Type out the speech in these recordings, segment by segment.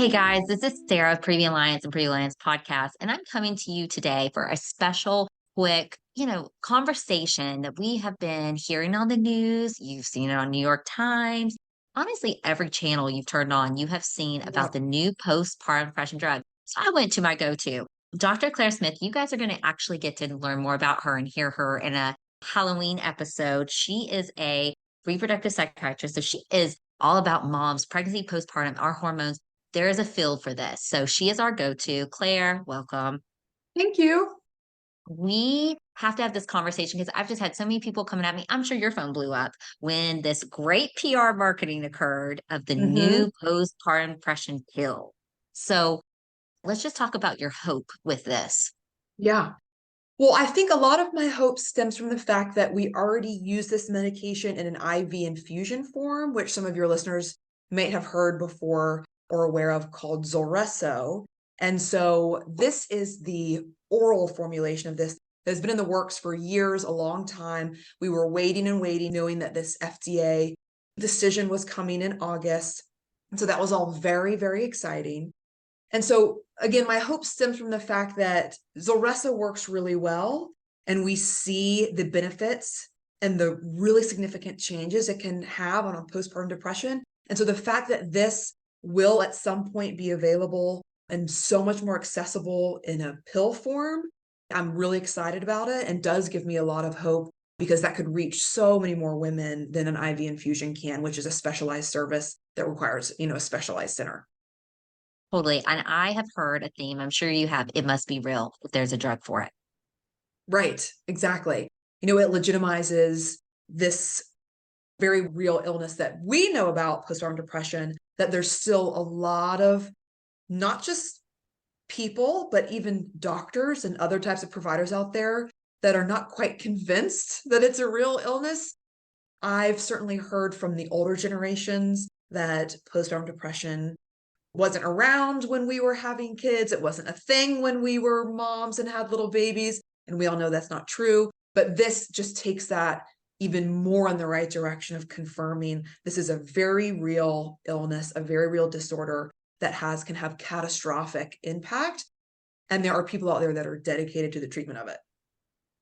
Hey guys, this is Sarah of Previa Alliance and Previa Alliance podcast, and I'm coming to you today for a special, quick, conversation that we have been hearing on the news. You've seen it on New York Times. Honestly, every channel you've turned on, you have seen about Yep. the new postpartum depression drug. So I went to my go-to, Dr. Claire Smith. You guys are going to actually get to learn more about her and hear her in a Halloween episode. She is a reproductive psychiatrist, so she is all about moms, pregnancy, postpartum, our hormones. There is a field for this. So she is our go-to. Claire, welcome. Thank you. We have to have this conversation because I've just had so many people coming at me. I'm sure your phone blew up when this great PR marketing occurred of the hmm new postpartum depression pill. So let's just talk about your hope with this. Yeah. Well, I think a lot of my hope stems from the fact that we already use this medication in an IV infusion form, which some of your listeners may have heard before or aware of, called Zulresso. And so this is the oral formulation of this that has been in the works for years, a long time. We were waiting and waiting, knowing that this FDA decision was coming in August. And so that was all very, very exciting. And so, again, my hope stems from the fact that Zulresso works really well, and we see the benefits and the really significant changes it can have on a postpartum depression. And so the fact that this will at some point be available and so much more accessible in a pill form, I'm really excited about it, and does give me a lot of hope, because that could reach so many more women than an IV infusion can, which is a specialized service that requires, a specialized center. Totally. And I have heard a theme. I'm sure you have. It must be real if there's a drug for it. Right, exactly. It legitimizes this very real illness that we know about, postpartum depression, that there's still a lot of not just people, but even doctors and other types of providers out there that are not quite convinced that it's a real illness. I've certainly heard from the older generations that postpartum depression wasn't around when we were having kids. It wasn't a thing when we were moms and had little babies. And we all know that's not true. But this just takes that even more in the right direction of confirming this is a very real illness, a very real disorder that can have catastrophic impact. And there are people out there that are dedicated to the treatment of it.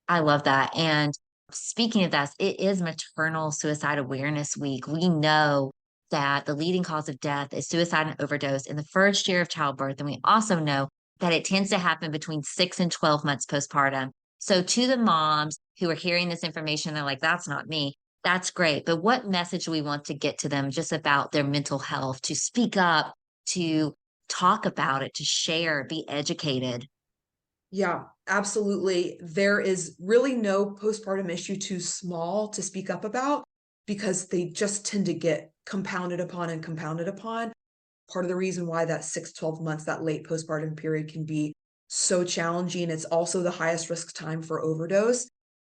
I love that. And speaking of that, it is Maternal Suicide Awareness Week. We know that the leading cause of death is suicide and overdose in the first year of childbirth. And we also know that it tends to happen between 6 and 12 months postpartum. So, to the moms who are hearing this information, they're like, that's not me. That's great. But what message do we want to get to them just about their mental health, to speak up, to talk about it, to share, be educated? Yeah, absolutely. There is really no postpartum issue too small to speak up about, because they just tend to get compounded upon and compounded upon. Part of the reason why that 6 to 12 months, that late postpartum period, can be so challenging, it's also the highest risk time for overdose,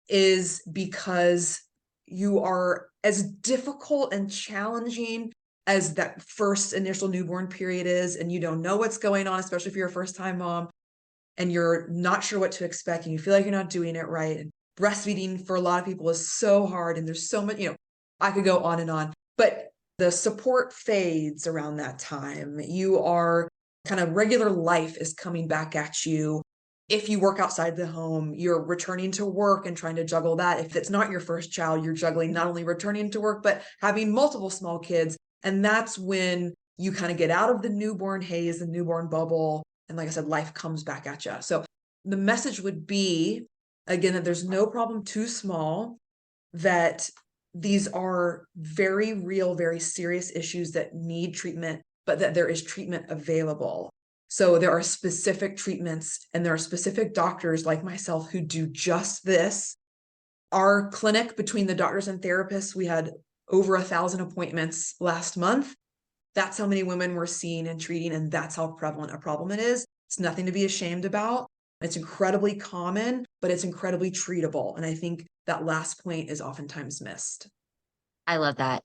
is because you are as difficult and challenging as that first initial newborn period is, and you don't know what's going on, especially if you're a first time mom and you're not sure what to expect and you feel like you're not doing it right. And breastfeeding for a lot of people is so hard, and there's so much, I could go on and on. But the support fades around that time. You are kind of, regular life is coming back at you. If you work outside the home, you're returning to work and trying to juggle that. If it's not your first child, you're juggling not only returning to work, but having multiple small kids. And that's when you kind of get out of the newborn haze, the newborn bubble. And like I said, life comes back at you. So the message would be, again, that there's no problem too small, that these are very real, very serious issues that need treatment, but that there is treatment available. So there are specific treatments, and there are specific doctors like myself who do just this. Our clinic, between the doctors and therapists, we had over 1,000 appointments last month. That's how many women we're seeing and treating, and that's how prevalent a problem it is. It's nothing to be ashamed about. It's incredibly common, but it's incredibly treatable. And I think that last point is oftentimes missed. I love that.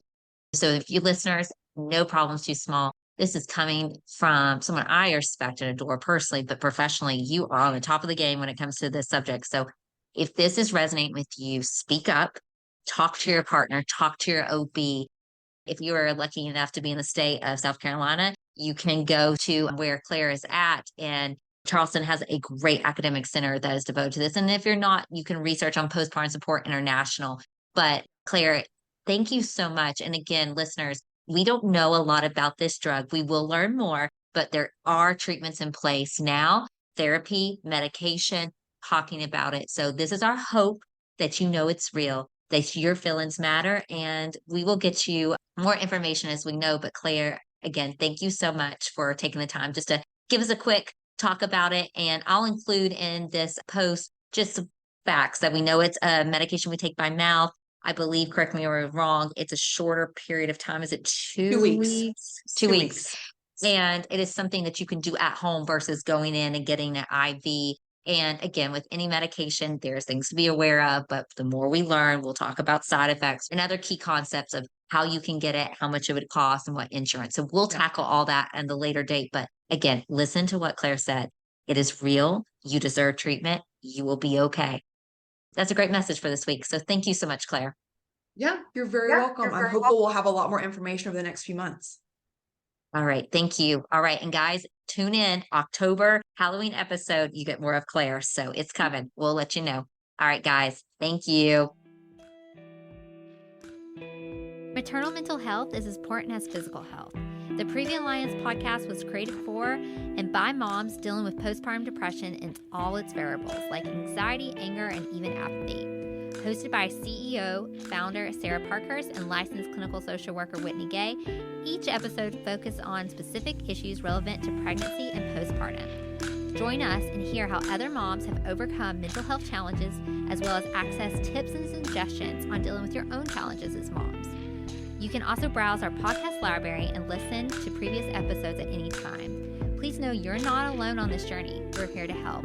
So, if you listeners, no problems too small. This is coming from someone I respect and adore personally, but professionally, you are on the top of the game when it comes to this subject. So, if this is resonating with you, speak up, talk to your partner, talk to your OB. If you are lucky enough to be in the state of South Carolina, you can go to where Claire is at, and Charleston has a great academic center that is devoted to this. And if you're not, you can research on Postpartum Support International. But Claire, thank you so much. And again, listeners, we don't know a lot about this drug. We will learn more, but there are treatments in place now, therapy, medication, talking about it. So this is our hope that you know it's real, that your feelings matter, and we will get you more information as we know. But Claire, again, thank you so much for taking the time just to give us a quick talk about it. And I'll include in this post just some facts that we know it's a medication we take by mouth. I believe, correct me if I'm wrong, it's a shorter period of time. Is it 2 weeks? 2 weeks. And it is something that you can do at home versus going in and getting an IV. And again, with any medication, there's things to be aware of, but the more we learn, we'll talk about side effects and other key concepts of how you can get it, how much it would cost, and what insurance. So we'll tackle all that at the later date. But again, listen to what Claire said. It is real. You deserve treatment. You will be okay. That's a great message for this week. So thank you so much, Claire. Yeah, you're very welcome. I'm hopeful we'll have a lot more information over the next few months. All right. Thank you. All right. And guys, tune in October Halloween episode. You get more of Claire. So it's coming. We'll let you know. All right, guys. Thank you. Maternal mental health is as important as physical health. The Previa Alliance podcast was created for and by moms dealing with postpartum depression in all its variables, like anxiety, anger, and even apathy. Hosted by CEO, founder Sarah Parkhurst, and licensed clinical social worker Whitney Gay, each episode focuses on specific issues relevant to pregnancy and postpartum. Join us and hear how other moms have overcome mental health challenges, as well as access tips and suggestions on dealing with your own challenges as moms. You can also browse our podcast library and listen to previous episodes at any time. Please know you're not alone on this journey. We're here to help.